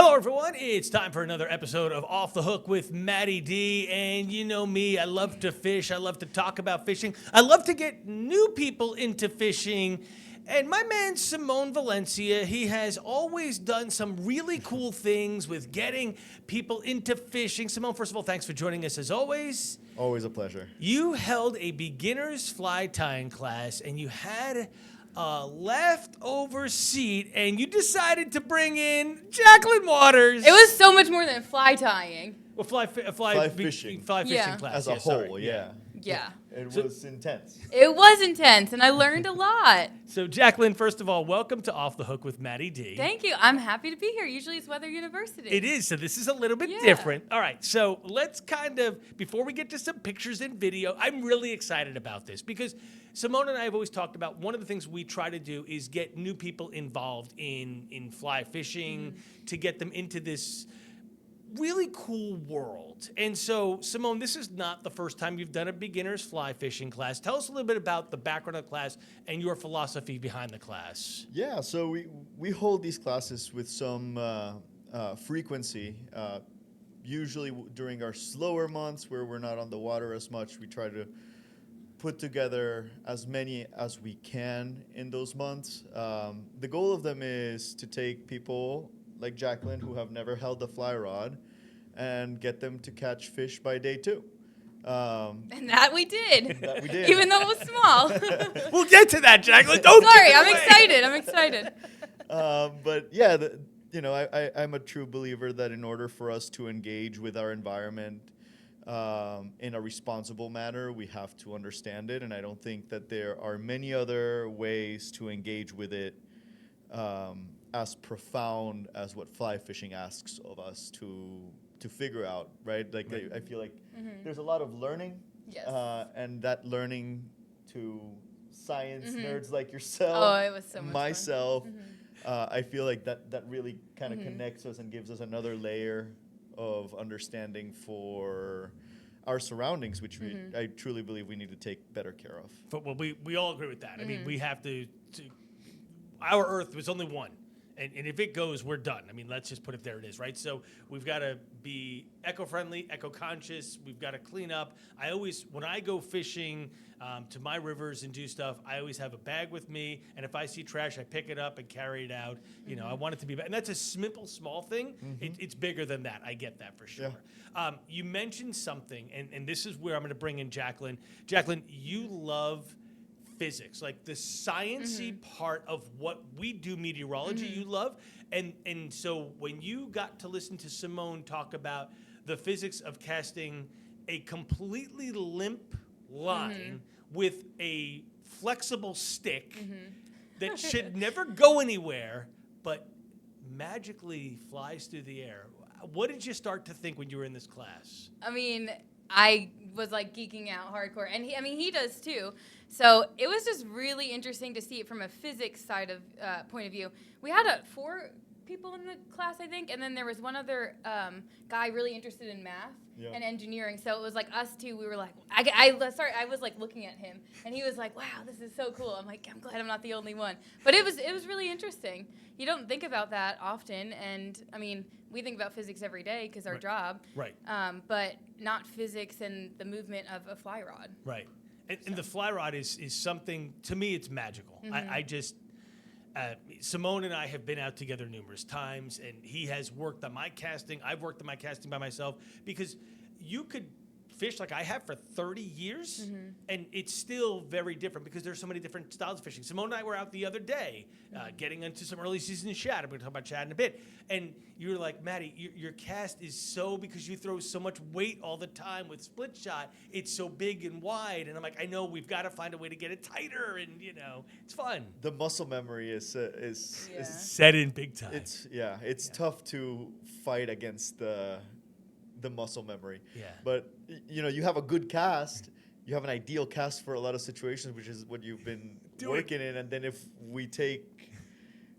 Hello, everyone. It's time for another episode of Off the Hook with MattyD. And you know me, I love to fish. I love to talk about fishing. I love to get new people into fishing. And my man, Simon Valencia, he has always done some really cool things with getting people into fishing. Simon, first of all, thanks for joining us as always. Always a pleasure. You held a beginner's fly tying class, and you had a leftover seat, and you decided to bring in Jacqueline Waters. It was so much more than fly tying. Well, fly fishing Yeah. class. As a whole, yeah. Yeah. It was intense. It was intense, and I learned a lot. So, Jacqueline, first of all, welcome to Off the Hook with MattyD. Thank you. I'm happy to be here. Usually it's Weather University. It is, so this is a little bit Yeah. different. All right, so let's before we get to some pictures and video, I'm really excited about this because Simone and I have always talked about one of the things we try to do is get new people involved in fly fishing to get them into this really cool world. And so, Simone, this is not the first time you've done a beginner's fly fishing class. Tell us a little bit about the background of the class and your philosophy behind the class. Yeah, so we hold these classes with some frequency. Usually during our slower months where we're not on the water as much, we try to put together as many as we can in those months. The goal of them is to take people like Jacqueline who have never held a fly rod and get them to catch fish by day 2. And that we did. That we did. Even though it was small. We'll get to that, Jacqueline. Don't Sorry, give it I'm away. excited. I'm excited. But yeah, I'm a true believer that in order for us to engage with our environment in a responsible manner, we have to understand it. And I don't think that there are many other ways to engage with it as profound as what fly fishing asks of us to figure out, right? Like I feel like there's a lot of learning, Yes. and that learning to science nerds like yourself, Oh, it was so much fun. myself, I feel like that really kind of connects us and gives us another layer of understanding for our surroundings, which I truly believe we need to take better care of. But well, we all agree with that. I mean, we have to our Earth was only one. And if it goes, we're done. I mean, let's just put it there it is, right? So we've got to be eco-friendly, eco-conscious. We've got to clean up. When I go fishing to my rivers and do stuff, I always have a bag with me. And if I see trash, I pick it up and carry it out. You know, I want it to be, and that's a simple, small thing. It's bigger than that. I get that for sure. Yeah. You mentioned something, and this is where I'm going to bring in Jacqueline. Jacqueline, you love physics, like the sciencey part of what we do, meteorology, you love. And so when you got to listen to Simone talk about the physics of casting a completely limp line with a flexible stick that should never go anywhere, but magically flies through the air, what did you start to think when you were in this class? I mean, I was like geeking out hardcore, and he does too. So it was just really interesting to see it from a physics side of point of view. We had 4 people in the class, I think, and then there was one other guy really interested in math and engineering. So it was like us two. We were like, I was like looking at him, and he was like, "Wow, this is so cool." I'm like, I'm glad I'm not the only one. But it was really interesting. You don't think about that often, and I mean, we think about physics every day because our job, Right. but not physics and the movement of a fly rod. Right. And the fly rod is something, to me, it's magical. I just, Simone and I have been out together numerous times, and he has worked on my casting. I've worked on my casting by myself, because you could fish like I have for 30 years, and it's still very different because there's so many different styles of fishing. Simone and I were out the other day getting into some early season shad. We're going to talk about shad in a bit. And you were like, Matty, your cast is so, because you throw so much weight all the time with split shot, it's so big and wide. And I'm like, I know, we've got to find a way to get it tighter, and, you know, it's fun. The muscle memory is Set in big time. It's tough to fight against the muscle memory. Yeah. But you have a good cast. You have an ideal cast for a lot of situations, which is what you've been working in. And then if we take,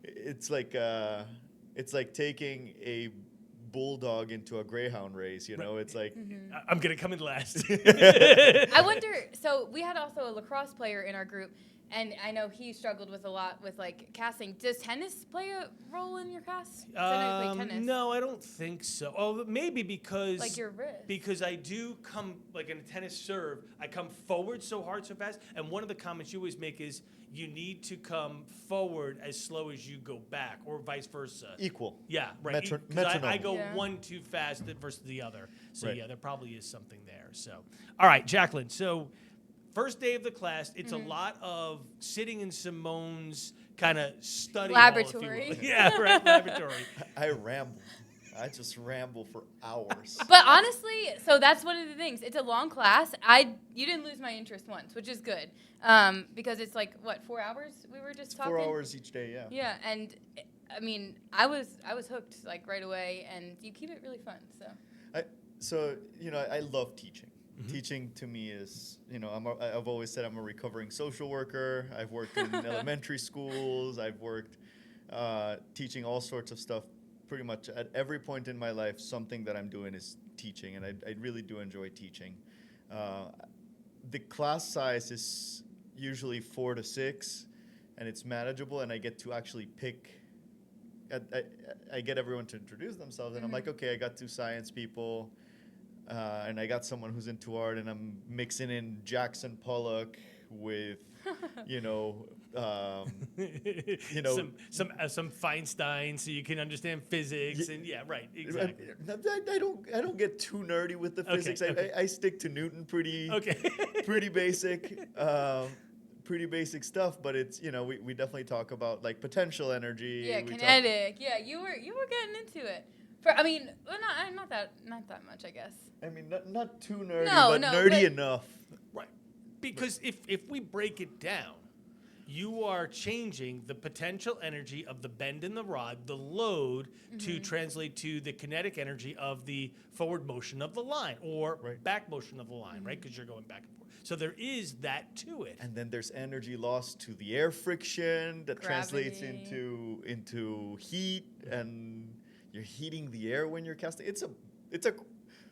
it's like taking a bulldog into a greyhound race. It's like I'm gonna come in last. I wonder. So we had also a lacrosse player in our group, and I know he struggled with a lot with like casting. Does tennis play a role in your cast? 'Cause I know you play tennis. No, I don't think so. Oh, maybe because Like your wrist. Because I do come like in a tennis serve, I come forward so hard so fast. And one of the comments you always make is you need to come forward as slow as you go back, or vice versa. Equal. Yeah, right. Metro- 'Cause I metronome. go Yeah. one too fast versus the other. So Right. yeah, there probably is something there. So, all right, Jacqueline. So, first day of the class, it's a lot of sitting in Simone's kind of study hall, if you will. Laboratory. Yeah, right, laboratory. I ramble. I just ramble for hours. But honestly, so that's one of the things. It's a long class. You didn't lose my interest once, which is good. Because it's like what, 4 hours we were just talking? 4 hours each day, yeah. Yeah, and I mean, I was hooked like right away, and you keep it really fun. So I love teaching. Teaching to me is, I've always said I'm a recovering social worker. I've worked in elementary schools. I've worked teaching all sorts of stuff. Pretty much at every point in my life, something that I'm doing is teaching, and I really do enjoy teaching. The class size is usually 4 to 6, and it's manageable, and I get to actually pick. I get everyone to introduce themselves, and I'm like, okay, I got 2 science people, and I got someone who's into art, and I'm mixing in Jackson Pollock with, some Feinstein, so you can understand physics, and yeah, right, exactly. I don't get too nerdy with the physics. Okay. I stick to Newton pretty basic. Pretty basic stuff, but it's we definitely talk about like potential energy. yeah, we kinetic. Yeah, you were getting into it. Not that much, I guess. Not too nerdy, No, but no, nerdy but- enough. Right. Because if we break it down, you are changing the potential energy of the bend in the rod, the load, to translate to the kinetic energy of the forward motion of the line or back motion of the line, right? Because you're going back and forth. So there is that to it. And then there's energy loss to the air friction that translates Gravity. into heat, and you're heating the air when you're casting. It's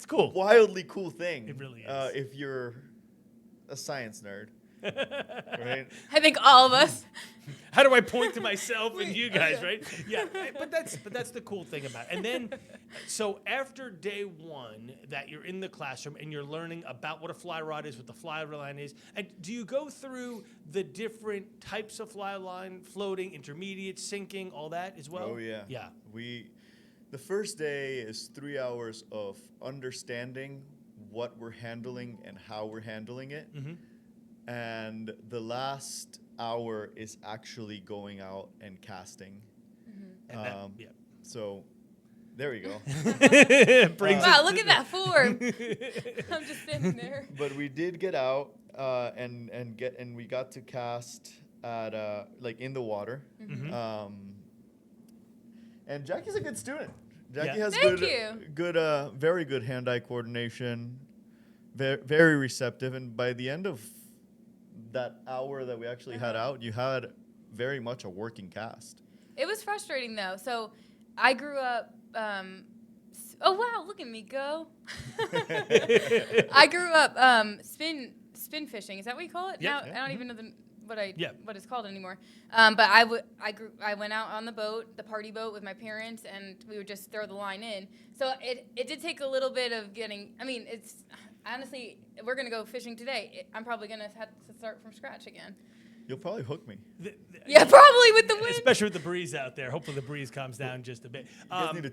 cool. wildly cool thing. It really is. If you're a science nerd. Right? I think all of us. How do I point to myself and you guys, right? Yeah, but that's the cool thing about it. And then, so after day 1 that you're in the classroom and you're learning about what a fly rod is, what the fly line is, and do you go through the different types of fly line, floating, intermediate, sinking, all that as well? Oh yeah. Yeah. The first day is 3 hours of understanding what we're handling and how we're handling it. And the last hour is actually going out and casting. And So there we go. Wow, look at that form. I'm just standing there. But we did get out and we got to cast at like in the water. And Jackie's a good student. Jackie has very good hand-eye coordination, very receptive, and by the end of that hour that we actually had out, you had very much a working cast. It was frustrating though. So I grew up. Oh wow, look at me go! I grew up spin fishing. Is that what you call it? Yeah. Now, I don't even know what it's called anymore. But I went out on the boat, the party boat, with my parents, and we would just throw the line in. So it did take a little bit of getting. It's honestly, we're gonna go fishing today. I'm probably gonna have to start from scratch again. You'll probably hook me. Yeah, probably with the wind. Especially with the breeze out there. Hopefully the breeze calms down just a bit. You guys need to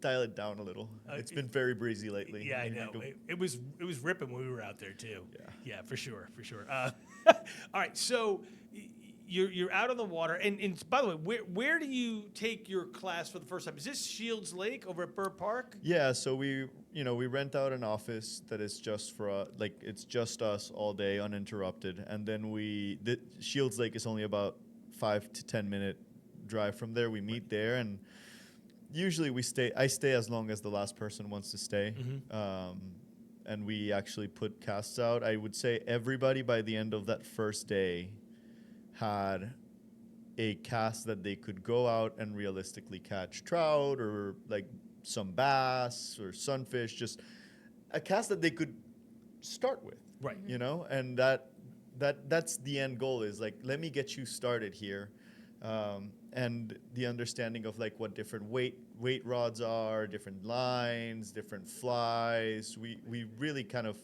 dial it down a little. It's been very breezy lately. Yeah, I know. It was ripping when we were out there too. Yeah, for sure. All right, so you're out on the water, and by the way, where do you take your class for the first time? Is this Shields Lake over at Burr Park? Yeah, so we rent out an office that is just for it's just us all day uninterrupted, and then the Shields Lake is only about 5 to 10 minute drive from there. We meet there, and usually I stay as long as the last person wants to stay. And we actually put casts out. I would say everybody by the end of that first day had a cast that they could go out and realistically catch trout or like some bass or sunfish, just a cast that they could start with. Right. And that that's the end goal, is like, let me get you started here. And the understanding of like what different weight rods are, different lines, different flies. We really kind of,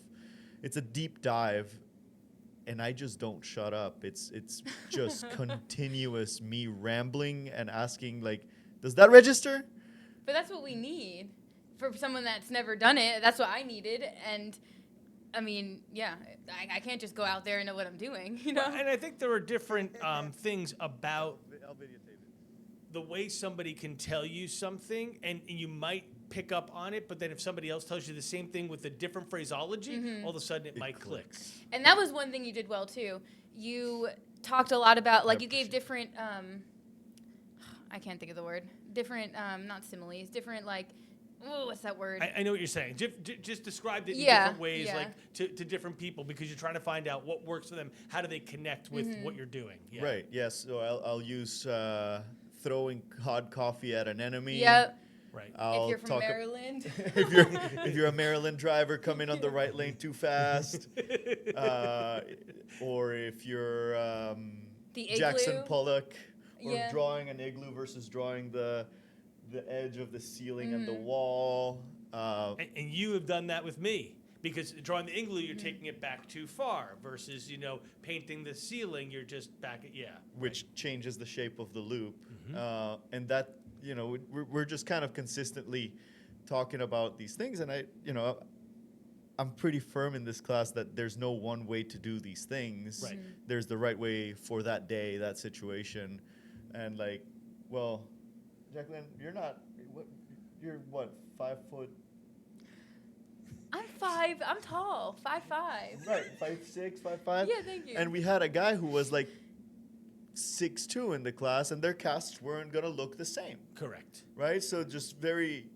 it's a deep dive, and I just don't shut up. It's just continuous me rambling and asking like, does that register? But that's what we need for someone that's never done it. That's what I needed. And I mean, yeah, I can't just go out there and know what I'm doing, you know? Well, and I think there are different things about the way somebody can tell you something, and you might pick up on it, but then if somebody else tells you the same thing with a different phraseology, all of a sudden it might click. And that was one thing you did well, too. You talked a lot about, like, you gave different, I can't think of the word, different, not similes, different, like, oh, what's that word? I know what you're saying. Just describe it in Yeah, different ways, yeah. like to different people, because you're trying to find out what works for them. How do they connect with what you're doing? Yeah. Right. Yes. So I'll use throwing hot coffee at an enemy. Yep. Right. I'll If you're from talk Maryland. if you're a Maryland driver coming on the right lane too fast, or if you're The Jackson igloo. Pollock, or Yeah. drawing an igloo versus drawing the edge of the ceiling and the wall. And you have done that with me, because drawing the igloo, you're taking it back too far, versus painting the ceiling, you're just back at which changes the shape of the loop, and that we're just kind of consistently talking about these things, and I'm pretty firm in this class that there's no one way to do these things. Right. There's the right way for that day, that situation, and Jacqueline, you're what, 5 foot? I'm tall, 5'5". Right, 5'6", 5'5". Yeah, thank you. And we had a guy who was like 6'2" in the class, and their casts weren't gonna look the same. Correct. Right? So just very,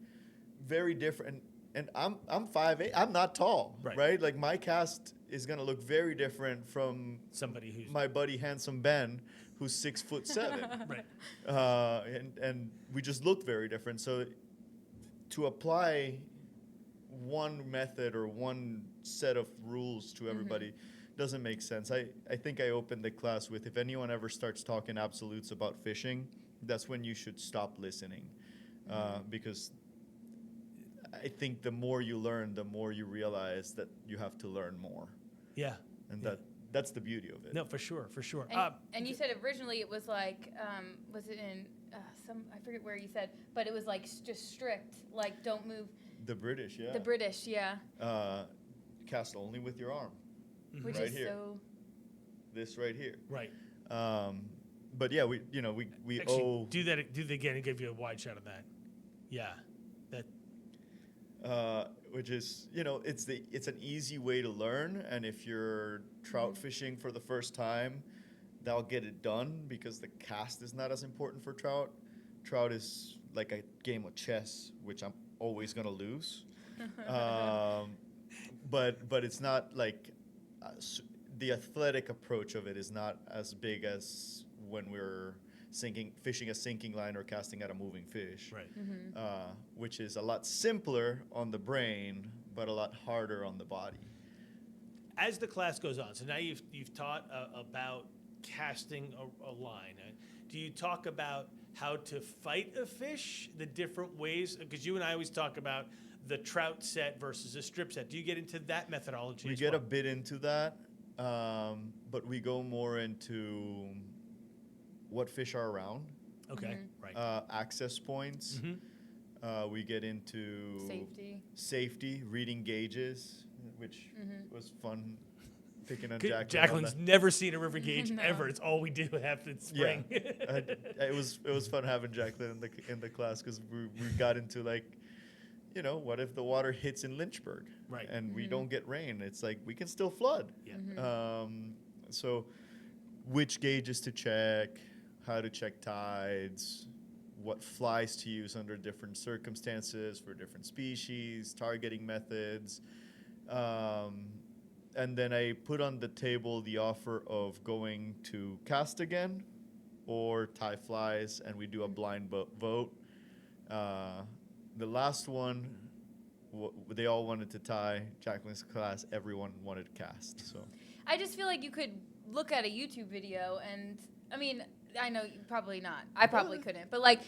very different. And I'm 5'8". I'm not tall, right? Like my cast is gonna look very different from Somebody who's my buddy Handsome Ben, who's 6'7". right. And we just look very different. So to apply one method or one set of rules to everybody doesn't make sense. I think I opened the class with, if anyone ever starts talking absolutes about fishing, that's when you should stop listening, because I think the more you learn, the more you realize that you have to learn more. Yeah. And that's the beauty of it. No, for sure, for sure. And you said originally it was like, was it in I forget where you said, but it was like just strict, like don't move. The British, yeah. The British, yeah. Cast only with your arm. Which Right is here. so. This right here. Right. But yeah, we Actually, owe. do that again and give you a wide shot of that. Yeah. That. Which is, it's an easy way to learn, and if you're trout fishing for the first time, that'll get it done, because the cast is not as important for trout. Trout is like a game of chess, which I'm always gonna lose. But it's not like the athletic approach of it is not as big as when we're fishing a sinking line or casting at a moving fish, Right. which is a lot simpler on the brain, but a lot harder on the body. As the class goes on, so now you've taught about casting a line. Do you talk about how to fight a fish, the different ways? Because you and I always talk about the trout set versus a strip set. Do you get into that methodology? We get a bit into that, but we go more into what fish are around. Okay, right. Access points. We get into safety, reading gauges, which was fun picking on Jacqueline. Jacqueline's never seen a river gauge ever. It's all we do after spring. Yeah. It was fun having Jacqueline in the class, because we got into what if the water hits in Lynchburg, Right. and we don't get rain? It's like we can still flood. Yeah. So which gauges to check, how to check tides, what flies to use under different circumstances for different species, targeting methods. And then I put on the table the offer of going to cast again or tie flies, and we do a blind vote. The last one they all wanted to tie. Jacqueline's class, everyone wanted to cast. So I just feel like you could look at a YouTube video and, I mean, I know probably not. I probably couldn't. But, like,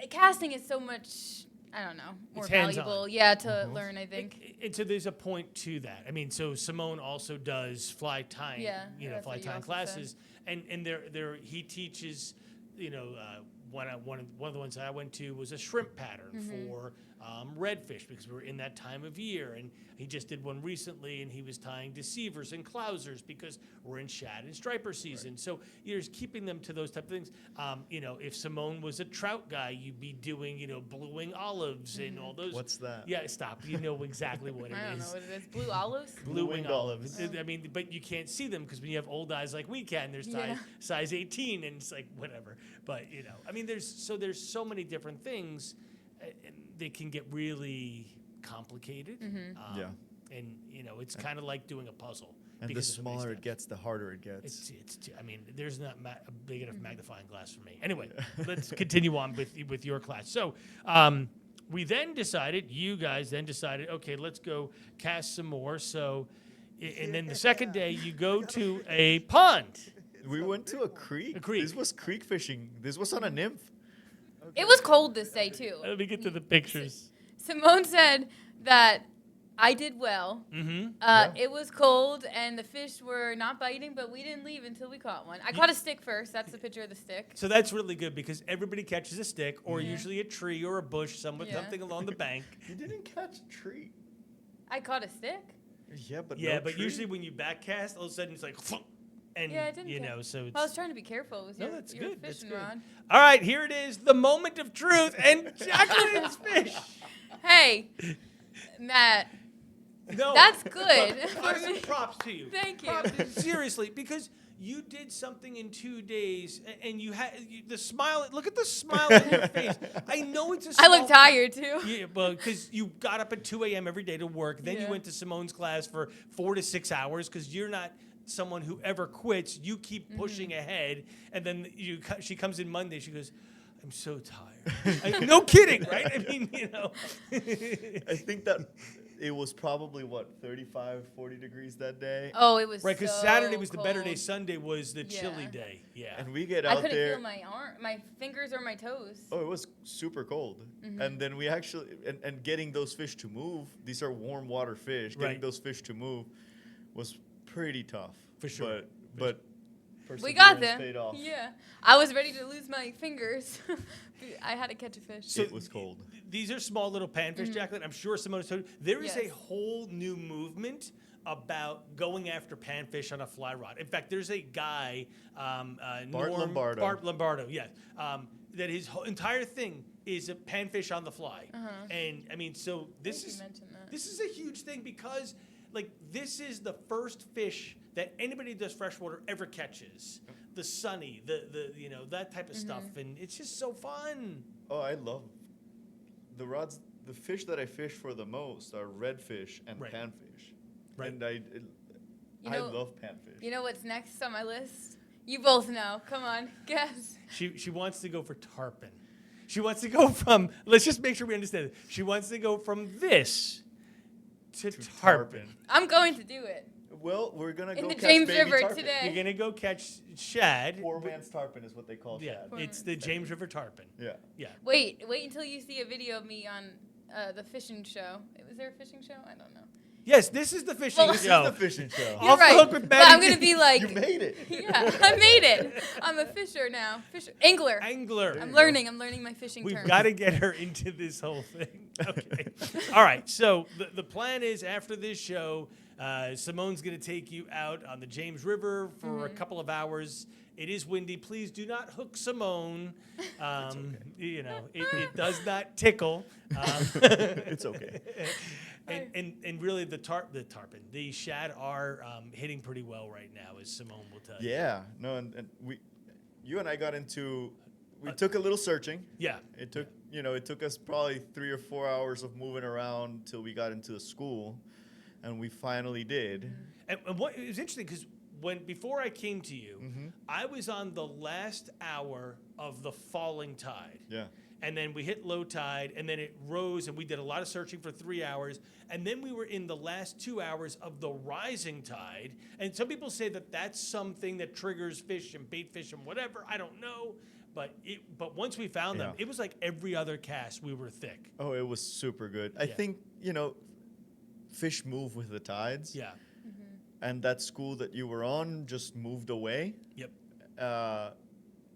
casting is so much, I don't know, more It's hands-on. valuable. Yeah, to learn, I think. And so there's a point to that. I mean, so Simone also does fly tying, Yeah, that's fly what you tying also classes, and he teaches, one of the ones that I went to was a shrimp pattern for redfish, because we were in that time of year, and he just did one recently, and he was tying deceivers and clousers because we're in shad and striper season. Right. So you're just keeping them to those type of things. If Simone was a trout guy, you'd be doing bluing olives and all those. what's that? Yeah, stop. You know exactly what it is. I don't know what it is. Blue olives? Blue-winged olives. I mean, but you can't see them because when you have old eyes like we can, there's size 18, and it's like whatever. But I mean, there's so many different things, and they can get really complicated. Yeah. And it's kind of like doing a puzzle. And the because of so many smaller it steps. gets, the harder it gets. I mean, there's not a big enough magnifying glass for me. Anyway, let's continue on with your class. So, you guys then decided, okay, let's go cast some more. So, and then the second day, you go to a pond. We went to a creek. A creek. This was creek fishing. This was on a nymph. It was cold this day, too. Let me get to the pictures. Simone said that I did well. It was cold, and the fish were not biting, but we didn't leave until we caught one. I caught a stick first. That's the picture of the stick. So that's really good because everybody catches a stick or usually a tree or a bush, something along the bank. You didn't catch a tree. I caught a stick? Yeah, but but usually when you backcast, all of a sudden it's like, and it didn't so it's. I was trying to be careful with your that's your good. That's fishing good. rod. All right, here it is, the moment of truth, and Jacqueline's fish. Hey, Matt. No, That's good. Some props to you. Thank you. Seriously, because you did something in 2 days, and you had the smile. Look at the smile on your face. I know it's a I small look tired too. Yeah, well, because you got up at 2 a.m. every day to work. Then you went to Simone's class for 4 to 6 hours because you're not someone who ever quits. You keep pushing ahead, and then she comes in Monday. She goes, "I'm so tired." No kidding, right? I mean, I think that it was probably 35, 40 degrees that day. Oh, it was right, because so Saturday was the cold. better day. Sunday was the chilly day. Yeah. And we get I out couldn't there. feel my fingers or my toes. Oh, it was super cold. And then we actually, and getting those fish to move, these are warm water fish, getting those fish to move was pretty tough. For sure. But We got perseverance them. paid off. Yeah. I was ready to lose my fingers. I had to catch a fish. So it was cold. These are small little panfish, Jacqueline. I'm sure Simone's told you. There is a Yes. whole new movement about going after panfish on a fly rod. In fact, there's a guy, Bart Lombardo. Bart Lombardo, yes, that his whole entire thing is a panfish on the fly. And I mean, so this You mentioned that. this is a huge thing because, like, this is the first fish that anybody who does freshwater ever catches. The sunny, the that type of stuff, and it's just so fun. Oh, I love the rods. The fish that I fish for the most are redfish and panfish. Right. And I love panfish. You know what's next on my list? You both know. Come on, guess. She wants to go for tarpon. She wants to go from. Let's just make sure we understand it. She wants to go from this to tarpon. I'm going to do it. Well, we're gonna In go the catch James baby River tarpon. today. You're gonna go catch shad. Poor man's tarpon is what they call Yeah, shad. it's the James River tarpon. Yeah. Yeah. Wait until you see a video of me on the fishing show. Was there a fishing show? I don't know. Yes, this is the fishing Well, This show. is the fishing show. Off the You're hook right. with But I'm MattyD. gonna be like, You made it. yeah, I made it. I'm a fisher now. Angler. Angler. I'm learning my fishing We've terms. got to get her into this whole thing. Okay. All right. So the plan is after this show, Simone's going to take you out on the James River for a couple of hours. It is windy. Please do not hook Simone. It does not tickle. It's okay. And really the tarpon, the shad are hitting pretty well right now, as Simone will tell you. Yeah. No, and you and I got into. We took a little searching. Yeah. It took us probably 3 or 4 hours of moving around till we got into the school, and we finally did. And what it was interesting because before I came to you, I was on the last hour of the falling tide. Yeah. and then we hit low tide, and then it rose, and we did a lot of searching for 3 hours, and then we were in the last 2 hours of the rising tide. And some people say that that's something that triggers fish and bait fish and whatever. I don't know, but once we found them, it was like every other cast we were thick. Oh, it was super good. I think, fish move with the tides. Yeah. And that school that you were on just moved away. Yep.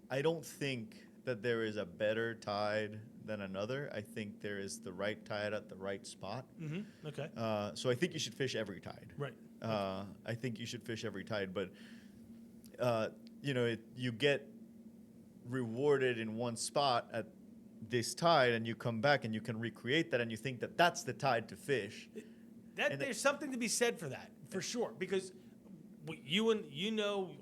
I don't think that there is a better tide than another. I think there is the right tide at the right spot. Mm-hmm. Okay. So I think you should fish every tide. Right. I think you should fish every tide, but you get rewarded in one spot at this tide, and you come back and you can recreate that, and you think that that's the tide to fish. There's something to be said for that, for sure, because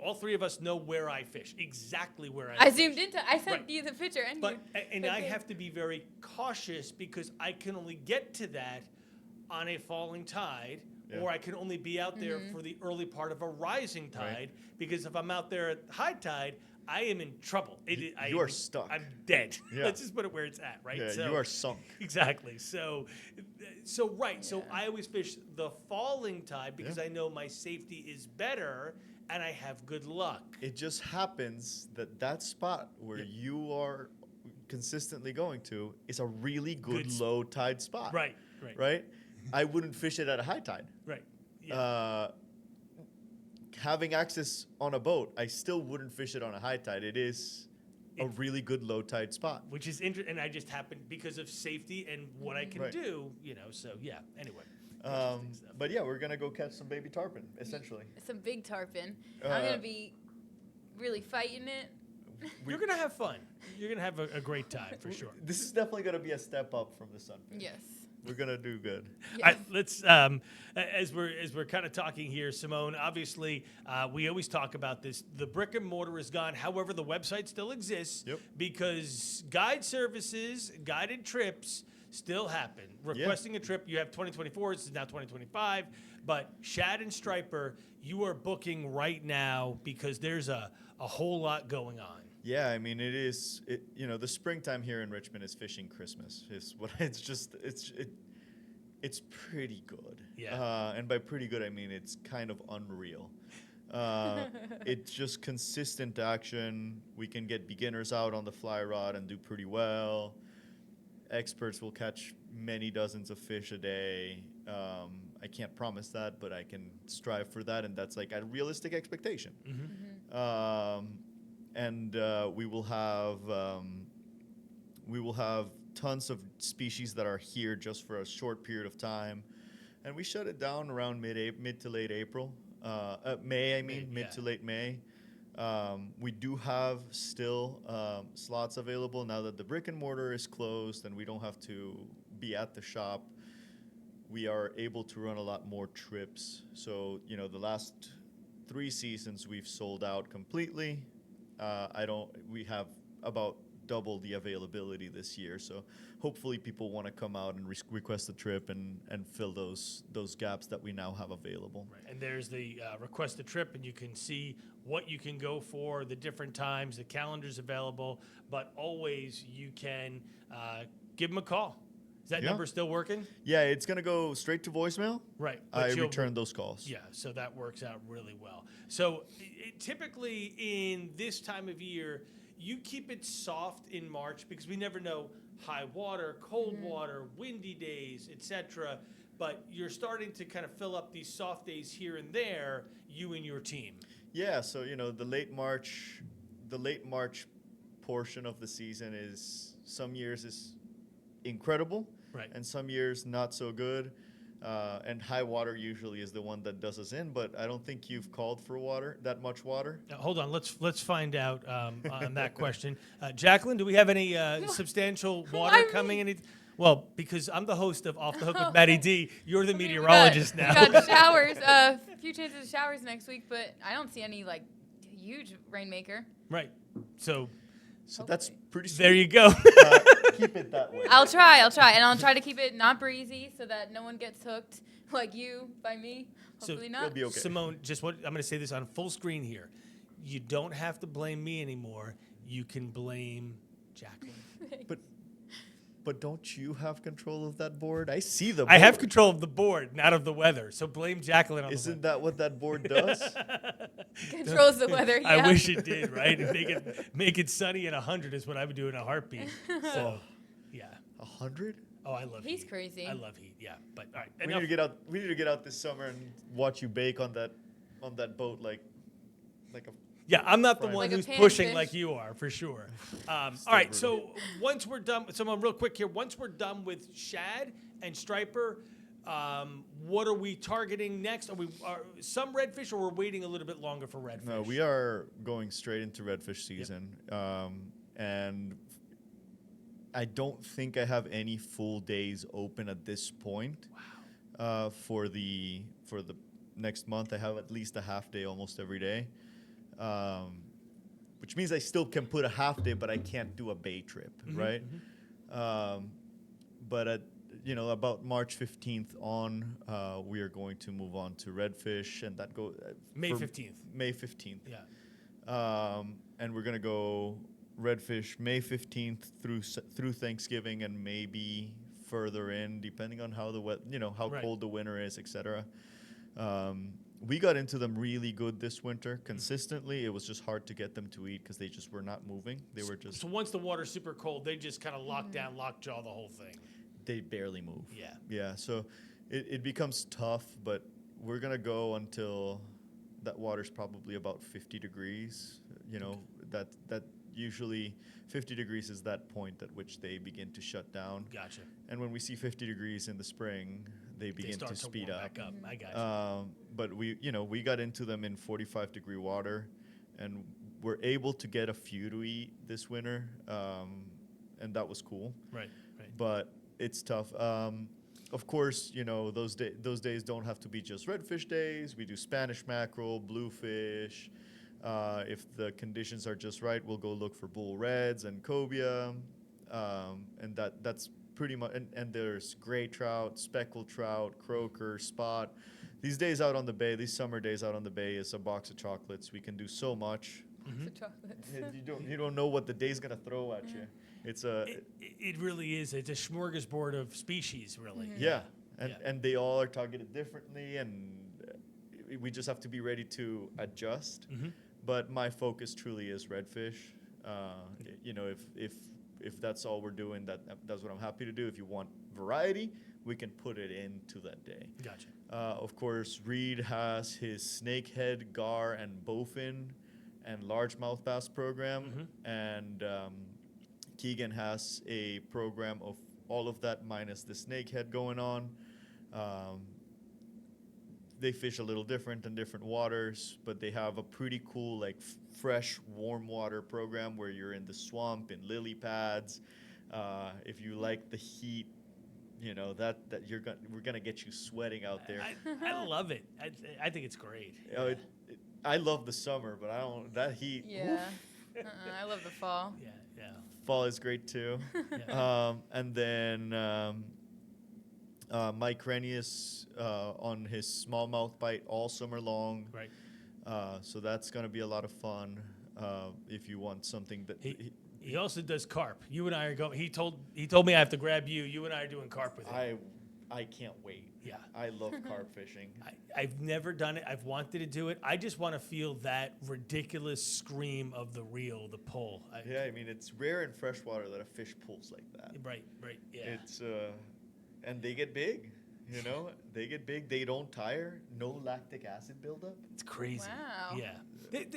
all three of us know where I fish, exactly where I fish. zoomed into. I sent you the picture, and I have to be very cautious because I can only get to that on a falling tide, or I can only be out there for the early part of a rising tide. Because if I'm out there at high tide, I am in trouble. You are stuck. I'm dead. Yeah. Let's just put it where it's at, right? Yeah, So, you are sunk. Exactly. So I always fish the falling tide because I know my safety is better and I have good luck. It just happens that spot where you are consistently going to is a really good low tide spot. Right. I wouldn't fish it at a high tide. Right. Yeah. Having access on a boat, I still wouldn't fish it on a high tide. It is a really good low tide spot. Which is interesting, and I just happened because of safety and what I can do, so yeah, anyway. But yeah, we're going to go catch some baby tarpon, essentially. some big tarpon. I'm going to be really fighting it. You're going to have fun. You're going to have a great time, for sure. This is definitely going to be a step up from the sunfish. Yes. We're gonna do good. Yes. All right, let's as we're kind of talking here, Simone. Obviously, we always talk about this. The brick and mortar is gone. However, the website still exists because guide services, guided trips still happen. Requesting a trip, you have 2024. This is now 2025. But Shad and Striper, you are booking right now because there's a whole lot going on. Yeah, I mean, the springtime here in Richmond is fishing Christmas. It's pretty good. Yeah. And by pretty good, I mean it's kind of unreal. It's just consistent action. We can get beginners out on the fly rod and do pretty well. Experts will catch many dozens of fish a day. I can't promise that, but I can strive for that, and that's like a realistic expectation. And we will have tons of species that are here just for a short period of time, and we shut it down around mid to late April, mid to late May. We do have still slots available now that the brick and mortar is closed and we don't have to be at the shop. We are able to run a lot more trips. So the last 3 seasons we've sold out completely. We have about double the availability this year, so hopefully people want to come out and request a trip and fill those gaps that we now have available. Right. And there's the request a trip, and you can see what you can go for, the different times, the calendar's available, but always you can give them a call. Is that number still working? Yeah, it's going to go straight to voicemail. Right. I return those calls. Yeah, so that works out really well. So typically in this time of year, you keep it soft in March because we never know high water, cold water, windy days, etc. But you're starting to kind of fill up these soft days here and there, you and your team. Yeah, so the late March portion of the season is some years is incredible, right? And some years not so good. And high water usually is the one that does us in, but I don't think you've called for that much water. Hold on, let's find out on that question. Jacqueline, do we have any substantial water coming? Well, because I'm the host of Off the Hook with MattyD, you're the meteorologist now. We got showers, a few chances of showers next week, but I don't see any huge rainmaker. Right. So that's pretty sweet. There you go. Keep it that way. I'll try, and I'll try to keep it not breezy so that no one gets hooked like you by me. Hopefully not. It'll be okay. Simone, I'm going to say this on full screen here. You don't have to blame me anymore. You can blame Jacqueline. But But don't you have control of that board? I see the board. I have control of the board, not of the weather. So blame Jacqueline on Isn't the that what that board does? Controls the weather. weather. Yeah. I wish it did, right? Make it sunny at 100 is what I would do in a heartbeat. So, yeah. 100? Oh, I love He's heat. crazy. I love heat. Yeah, but all right. We need to get out. We need to get out this summer and watch you bake on that boat like a. Yeah, I'm not the Right. one Like a who's pan pushing fish. like you are, for sure. All right, rude. so once we're done, someone real quick here. Once we're done with shad and striper, what are we targeting next? Are some redfish, or we're waiting a little bit longer for redfish? No, we are going straight into redfish season, and I don't think I have any full days open at this point. Wow. For the next month, I have at least a half day almost every day. Which means I still can put a half day, but I can't do a bay trip, right? But at about March 15th on, we are going to move on to redfish, and that go May for 15th. May 15th. Yeah. And we're gonna go redfish May 15th through Thanksgiving, and maybe further in, depending on how how Right. cold the winter is, etc. We got into them really good this winter consistently. It was just hard to get them to eat because they just were not moving. They were just So once the water's super cold, they just kind of lock down, lockjaw the whole thing. they barely move. Yeah. Yeah. So it becomes tough, but we're gonna go until that water's probably about 50 degrees. That usually 50 degrees is that point at which they begin to shut down. Gotcha. And when we see 50 degrees in the spring, they They begin start to speed warm up. back up. I gotcha. But we got into them in 45-degree water, and we're able to get a few to eat this winter, and that was cool. Right. But it's tough. Of course, those days don't have to be just redfish days. We do Spanish mackerel, bluefish. If the conditions are just right, we'll go look for bull reds and cobia, and that's pretty much. And there's gray trout, speckled trout, croaker, spot. These days out on the bay, these summer days out on the bay, is a box of chocolates. We can do so much. The chocolates. You don't know what the day's gonna throw at you. It's a It really is. It's a smorgasbord of species, really. yeah, and Yeah. and they all are targeted differently, and we just have to be ready to adjust. But my focus truly is redfish. If that's all we're doing, that's what I'm happy to do. If you want variety, we can put it into that day. Gotcha. Of course, Reed has his snakehead, gar, and bowfin, and largemouth bass program, and Keegan has a program of all of that minus the snakehead going on. They fish a little different in different waters, but they have a pretty cool fresh warm water program where you're in the swamp in lily pads. If you like the heat, we're gonna get you sweating out there. I love it. I think it's great. I love the summer, but I don't that heat. Yeah. Oof. I love the fall. Yeah. Fall is great too. And then Mike Renius on his smallmouth bite all summer long. Right. So that's going to be a lot of fun if you want something that... He also does carp. You and I are going. He told me I have to grab you. You and I are doing carp with him. I can't wait. Yeah. I love carp fishing. I've never done it. I've wanted to do it. I just want to feel that ridiculous scream of the reel, the pull. Yeah, I mean, it's rare in freshwater that a fish pulls like that. Right. Yeah. It's and they get big. They get big. They don't tire. No lactic acid buildup. It's crazy. Wow. Yeah.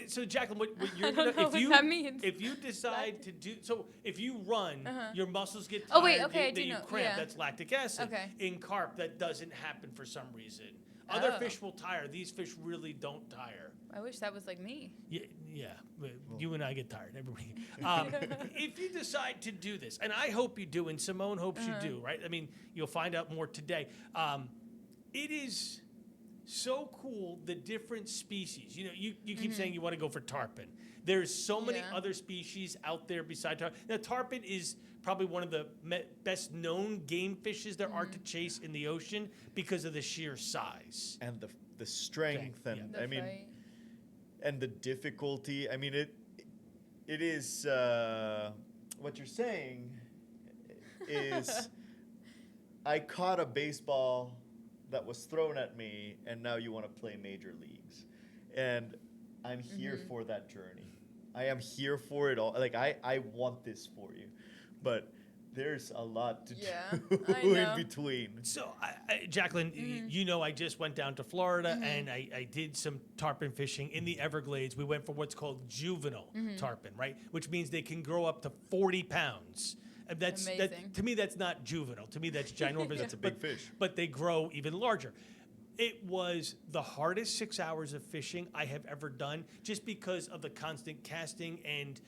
So Jacqueline, what you're I don't know what that means. if you decide to do if you run, your muscles get tired. Oh, wait, okay, I do you know, cramp. yeah. That's lactic acid. Okay. In carp, that doesn't happen for some reason. Other Oh. fish will tire. These fish really don't tire. I wish that was like me. Yeah. But you and I get tired. Everybody. If you decide to do this, and I hope you do, and Simone hopes you do, right? I mean, you'll find out more today. It is so cool, the different species. You keep saying you want to go for tarpon. There's so many Yeah. other species out there beside tarpon. Now, tarpon is probably one of the best known game fishes there are to chase in the ocean because of the sheer size. And the strength Yeah. and The I mean fight. and the difficulty. I mean it is what you're saying is I caught a baseball that was thrown at me, and now you want to play major leagues. And I'm here for that journey. I am here for it all. Like, I want this for you. But there's a lot to do I know. in between. So, Jacqueline, you know, I just went down to Florida and I did some tarpon fishing in the Everglades. We went for what's called juvenile tarpon, right? Which means they can grow up to 40 pounds. And Amazing. to me, that's not juvenile. To me, that's ginormous. That's a big fish. But they grow even larger. It was the hardest 6 hours of fishing I have ever done, just because of the constant casting and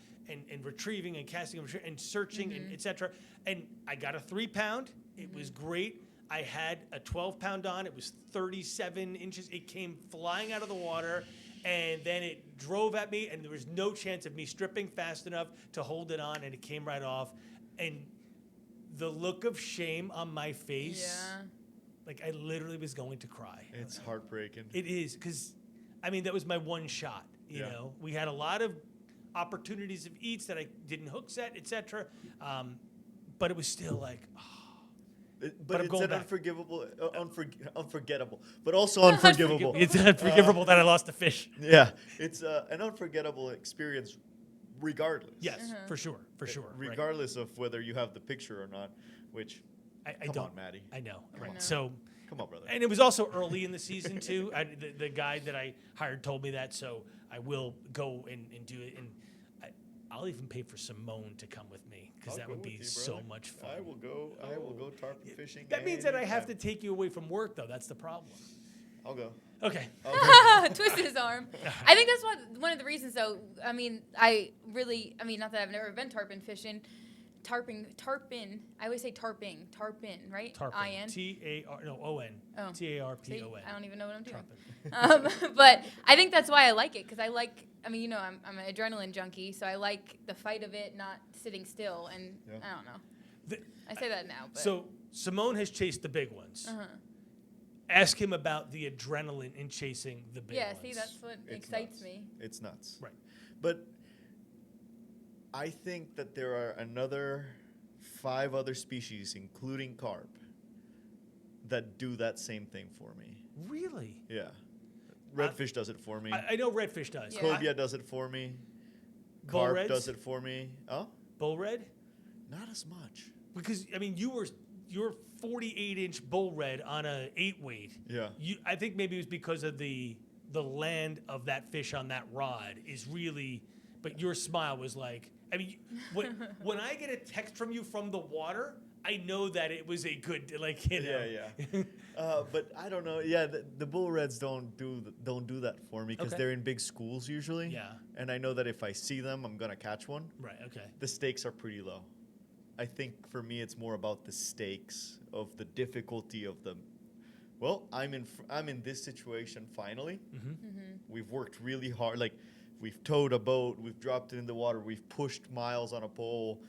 retrieving and casting and searching and etc. And I got a 3 pound. It was great. I had a 12 pound on. It was 37 inches. It came flying out of the water, and then it drove at me, and there was no chance of me stripping fast enough to hold it on, and it came right off. And the look of shame on my face, like I literally was going to cry. It's heartbreaking. It is, because, I mean, that was my one shot, you know. We had a lot of opportunities of eats that I didn't hook set, etc. But it was still like, But I'm it's going an back. unforgivable, unforgettable, but also unforgivable. It's unforgivable that I lost a fish. Yeah, it's an unforgettable experience, regardless. Yes, for sure, right. Regardless of whether you have the picture or not, which, I come don't. on, Matty. I know. I Right. know. So, Come on, brother. and it was also early in the season too. The guy that I hired told me that, so I will go and do it. And I'll even pay for Simone to come with me, because I'll that go would with be you, so brother. much fun. I will go tarpon fishing. That means that I have to anytime. take you away from work, though. That's the problem. I'll go. Okay. Twisted his arm. I think that's one of the reasons, though. I mean, not that I've never been tarpon fishing. Tarpon. I always say tarpon, right? Tarpon. I-N. O-N. Oh. T-A-R-P-O-N. I don't even know what I'm doing. Tarpon. But I think that's why I like it, because I'm an adrenaline junkie, so I like the fight of it, not sitting still. And I don't know. I say that now. But. So Simone has chased the big ones. Uh-huh. Ask him about the adrenaline in chasing the big ones. Yeah, see, that's what It's excites nuts. me. It's nuts. Right. But I think that there are another 5 other species, including carp, that do that same thing for me. Really? Yeah. Redfish does it for me. I know redfish does. Yeah. Cobia does it for me. Bull Carp reds? does it for me. Oh? Bull red? Not as much. Because, I mean, you're 48-inch bull red on a 8-weight. Yeah. I think maybe it was because of the land of that fish on that rod is really, but your smile was like, I mean, when I get a text from you from the water, I know that it was a good, like, you know. Yeah. But I don't know. Yeah, the bull reds don't do that for me, because Okay. they're in big schools usually. Yeah. And I know that if I see them, I'm gonna catch one. Right, okay. The stakes are pretty low. I think for me, it's more about the stakes of the difficulty of the. Well, I'm in this situation finally. We've worked really hard. Like, we've towed a boat, we've dropped it in the water, we've pushed miles on a pole,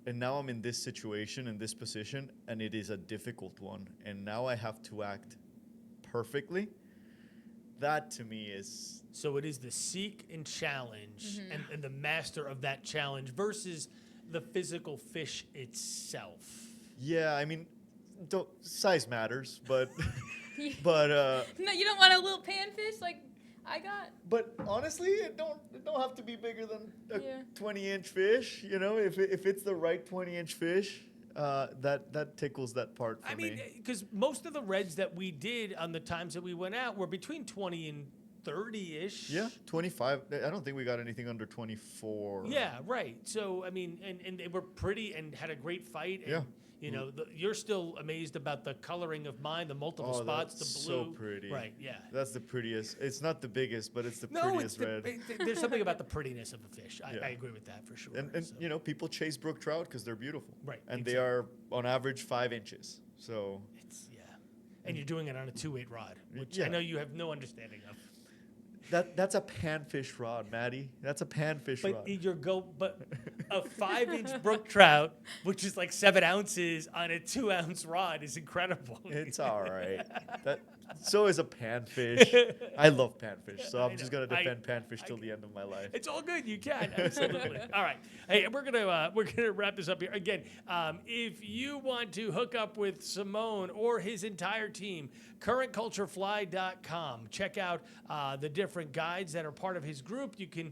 and now I'm in this situation, in this position, and it is a difficult one. And now I have to act perfectly. That to me is. So it is the seek and challenge and the master of that challenge versus the physical fish itself. Yeah, I mean, size matters, but No, you don't want a little panfish like I got. But honestly, it don't have to be bigger than a Yeah. 20-inch fish. You know, if it's the right 20-inch fish, that tickles that part for I mean, me. because most of the reds that we did on the times that we went out were between 20 and 30-ish. Yeah, 25. I don't think we got anything under 24. Yeah, right. So, I mean, and they were pretty and had a great fight. And, Yeah. you know, you're still amazed about the coloring of mine, the multiple spots, the that's blue. so pretty. Right, yeah. That's the prettiest. It's not the biggest, but it's the No, it's prettiest red. there's something about the prettiness of the fish. Yeah. I agree with that for sure. And so. you know, people chase brook trout because they're beautiful. Right, And they exactly. are on average 5 inches. So It's, yeah. And you're doing it on a 2-weight rod, which Yeah. I know you have no understanding of. that's a panfish rod, Matty. That's a panfish rod. But a 5-inch brook trout, which is like 7 ounces on a 2-ounce rod, is incredible. It's all right. So is a panfish. I love panfish, so I I'm just know. gonna defend panfish till the end of my life. It's all good. You can absolutely. All right. Hey, we're gonna wrap this up here again. If you want to hook up with Simone or his entire team, currentculturefly.com. Check out the different guides that are part of his group. You can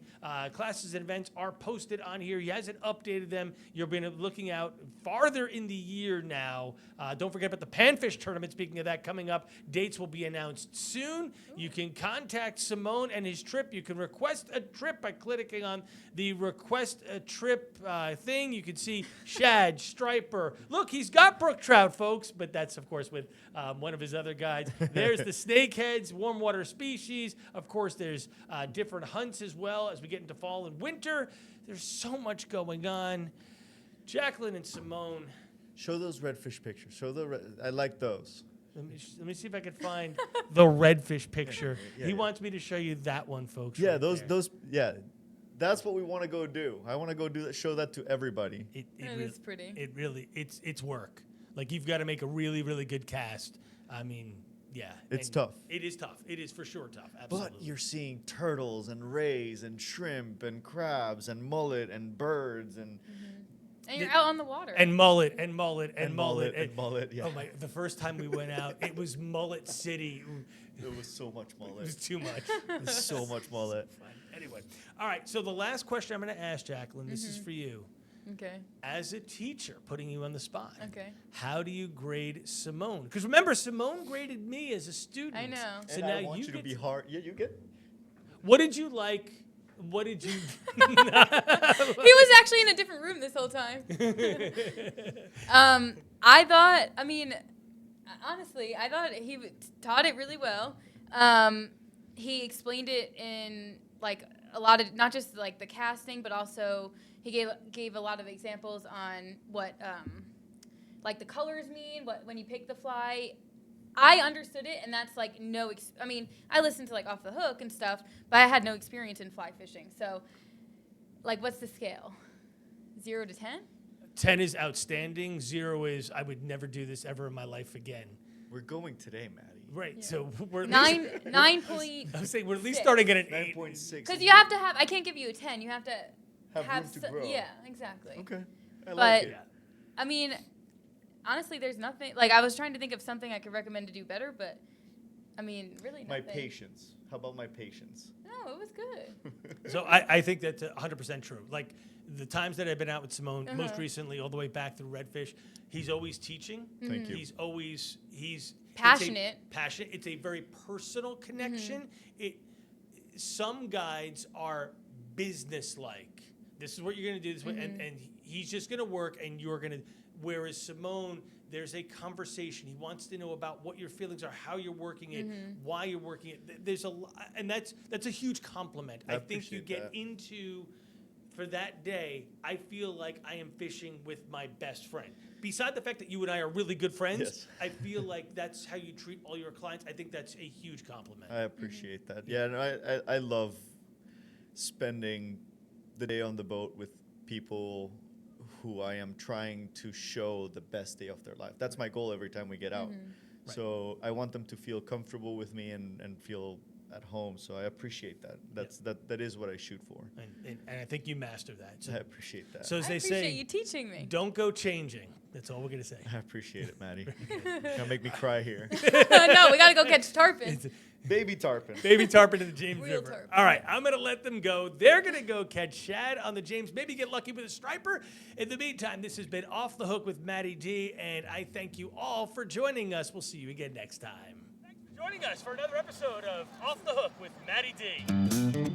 classes and events are posted on here. He hasn't updated them. You'll be looking out farther in the year now. Don't forget about the Panfish tournament. Speaking of that, coming up, dates will be announced soon. You can contact Simone and his trip. You can request a trip by clicking on the request a trip thing. You can see shad, striper. Look, he's got brook trout, folks, but that's of course with one of his other guides. There's the snakeheads, warm water species. Of course, there's different hunts as well as we get into fall and winter. There's so much going on. Jacqueline and Simone. Show those redfish pictures. I like those. Let me see if I can find the redfish picture. Yeah, He yeah. wants me to show you that one, folks. Yeah, right there. That's what we want to go do. I want to go do that. Show that to everybody. That is pretty. It really, it's work. Like you've got to make a really, really good cast. I mean, yeah. It's and tough. It is tough. It is for sure tough. Absolutely. But you're seeing turtles and rays and shrimp and crabs and mullet and birds and And you're out on the water. And mullet and mullet and mullet and mullet. Yeah, Oh my! The first time we went out, it was Mullet City. Ooh, it was so much it was mullet. too much. There's so much mullet. Fun. Anyway, all right. So the last question I'm going to ask Jacqueline. This is for you. Okay. As a teacher, putting you on the spot. Okay. How do you grade Simone? Because remember, Simone graded me as a student. I know. So And now I want you to get be hard. Yeah, you get. What did you like? What did you? He was actually in a different room this whole time. I thought, I mean, honestly, I thought he taught it really well. He explained it in like a lot of, not just like the casting, but also he gave a lot of examples on what like the colors mean, what when you pick the fly. I understood it, and that's like I mean, I listened to like Off the Hook and stuff, but I had no experience in fly fishing. So, like, what's the scale? 0 to 10? 10 is outstanding. 0 is I would never do this ever in my life again. We're going today, Maddie. Right. Yeah. So we're at 9 least, point. I was saying we're at least six. starting at an 8. 9.6. Because you have to have. I can't give you a 10. You have to Have room to grow. Yeah, exactly. Okay. I like But it. I mean, honestly, there's nothing. Like I was trying to think of something I could recommend to do better, but I mean, really My nothing. patience. How about my patience? No, it was good. So I think that's 100% true. Like the times that I've been out with Simone, most Uh-huh. recently all the way back through Redfish, he's always teaching. Thank you. He's always Passionate. Passionate. It's a very personal connection. Some guides are business-like. This is what you're going to do this way, and he's just going to work, and you're going to. Whereas Simone, there's a conversation. He wants to know about what your feelings are, how you're working it, why you're working it. There's and that's a huge compliment. I think you appreciate get that. into. For that day, I feel like I am fishing with my best friend. Beside the fact that you and I are really good friends, Yes. I feel like that's how you treat all your clients. I think that's a huge compliment. I appreciate that. Yeah, no, I love spending the day on the boat with people who I am trying to show the best day of their life. That's my goal every time we get out. Right. So I want them to feel comfortable with me and feel at home. So I appreciate that. That is what I shoot for. And I think you master that. So, I appreciate that. so as I they appreciate say, you teaching me. don't go changing. That's all we're going to say. I appreciate it, Maddie. Gonna make me cry here. No, we gotta go catch tarpon. Baby tarpon. Baby tarpon in the James Real River. tarpon. All right, I'm going to let them go. They're going to go catch shad on the James. Maybe get lucky with a striper. In the meantime, this has been Off the Hook with MattyD, and I thank you all for joining us. We'll see you again next time. Thanks for joining us for another episode of Off the Hook with MattyD.